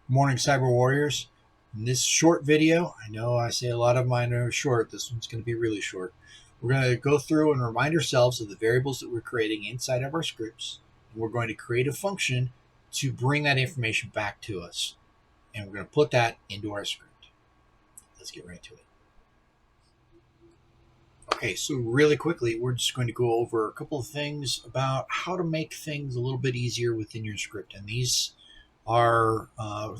Morning, Cyber Warriors. In this short video, I know I say a lot of mine are short. This one's going to be really short. We're going to go through and remind ourselves of the variables that we're creating inside of our scripts. And we're going to create a function to bring that information back to us. And we're going to put that into our script. Let's get right to it. Okay, so really quickly, we're just going to go over a couple of things about how to make things a little bit easier within your script. And these are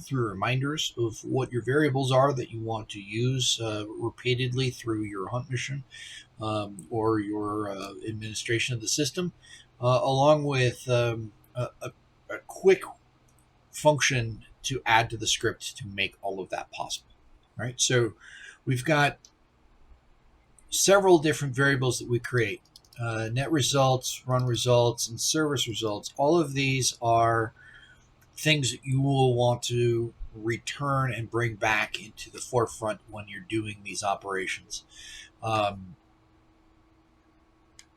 through reminders of what your variables are that you want to use repeatedly through your hunt mission or your administration of the system, along with a quick function to add to the script to make all of that possible. All right, so we've got several different variables that we create. Net results, run results, and service results. All of these are things that you will want to return and bring back into the forefront when you're doing these operations.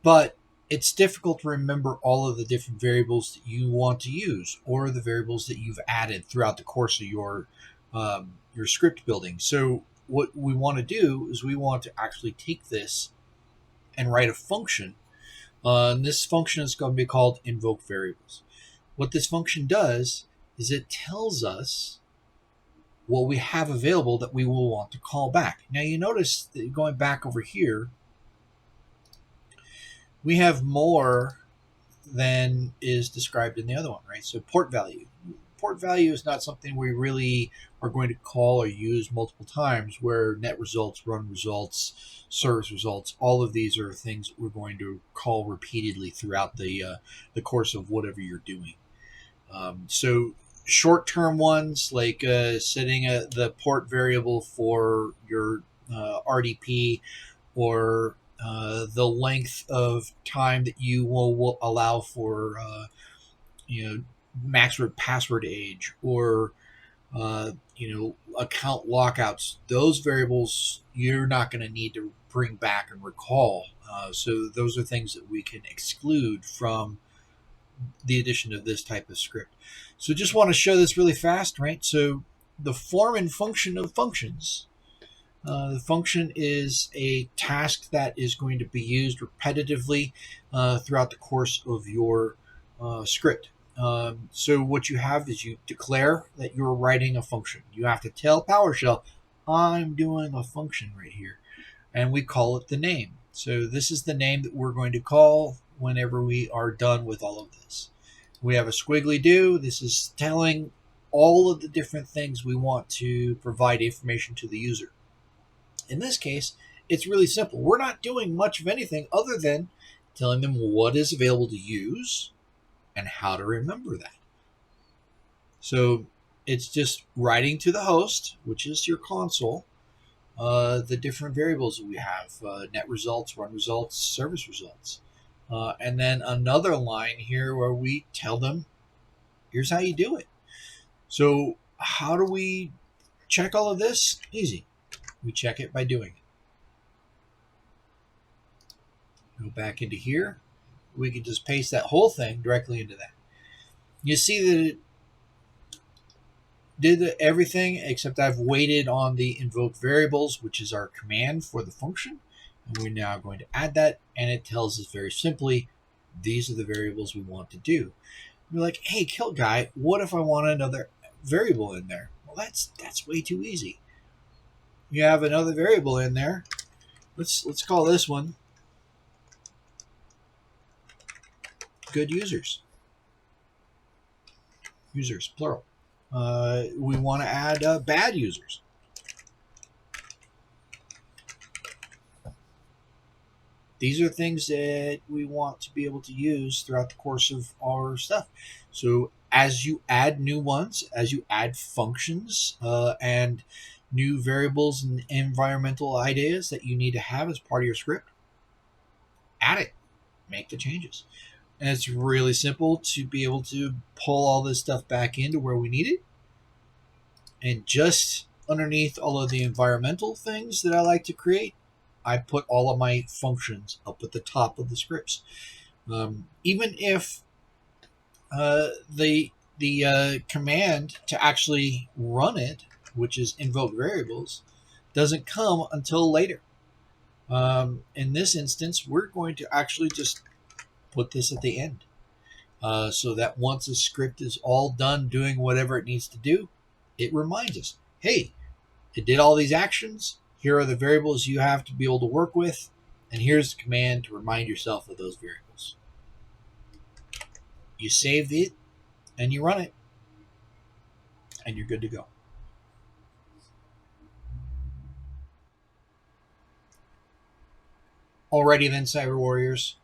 But it's difficult to remember all of the different variables that you want to use or the variables that you've added throughout the course of your script building. So what we want to do is we want to actually take this and write a function. And this function is going to be called invoke variables. What this function does is it tells us what we have available that we will want to call back. Now you notice that going back over here, we have more than is described in the other one, right? So port value. Port value is not something we really are going to call or use multiple times, where net results, run results, service results, all of these are things that we're going to call repeatedly throughout the course of whatever you're doing. So short-term ones like setting the port variable for your RDP, or the length of time that you will allow for max password age, or account lockouts. Those variables you're not going to need to bring back and recall. So those are things that we can exclude from the addition of this type of script. So just want to show this really fast, right? So the form and function of functions. The function is a task that is going to be used repetitively throughout the course of your script. So what you have is you declare that you're writing a function. You have to tell PowerShell, I'm doing a function right here. And we call it the name. So this is the name that we're going to call whenever we are done with all of this. We have a squiggly do. This is telling all of the different things we want to provide information to the user. In this case, it's really simple. We're not doing much of anything other than telling them what is available to use and how to remember that. So it's just writing to the host, which is your console, the different variables that we have, net results, run results, service results. And then another line here where we tell them, here's how you do it. So how do we check all of this? Easy. We check it by doing it. Go back into here. We can just paste that whole thing directly into that. You see that it did everything except I've waited on the invoke variables, which is our command for the function. And we're now going to add that, and it tells us very simply, these are the variables we want to do. We're like, hey, Kilt Guy, what if I want another variable in there? Well, that's way too easy. You have another variable in there. Let's call this one good users. Users, plural. We want to add bad users. These are things that we want to be able to use throughout the course of our stuff. So as you add new ones, as you add functions and new variables and environmental ideas that you need to have as part of your script, add it, make the changes. And it's really simple to be able to pull all this stuff back into where we need it. And just underneath all of the environmental things that I like to create, I put all of my functions up at the top of the scripts. Even if the the command to actually run it, which is invoke variables, doesn't come until later. In this instance, we're going to actually just put this at the end, so that once a script is all done doing whatever it needs to do, it reminds us, hey, it did all these actions. Here are the variables you have to be able to work with, and here's the command to remind yourself of those variables. You save it, and you run it, and you're good to go. Alrighty then, Cyber Warriors.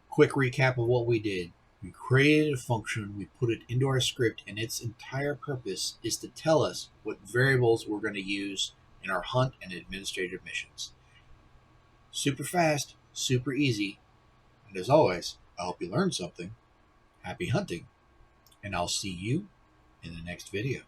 Quick recap of what we did. We created a function, we put it into our script, and its entire purpose is to tell us what variables we're going to use in our hunt and administrative missions. Super fast, super easy, and as always, I hope you learned something. Happy hunting, and I'll see you in the next video.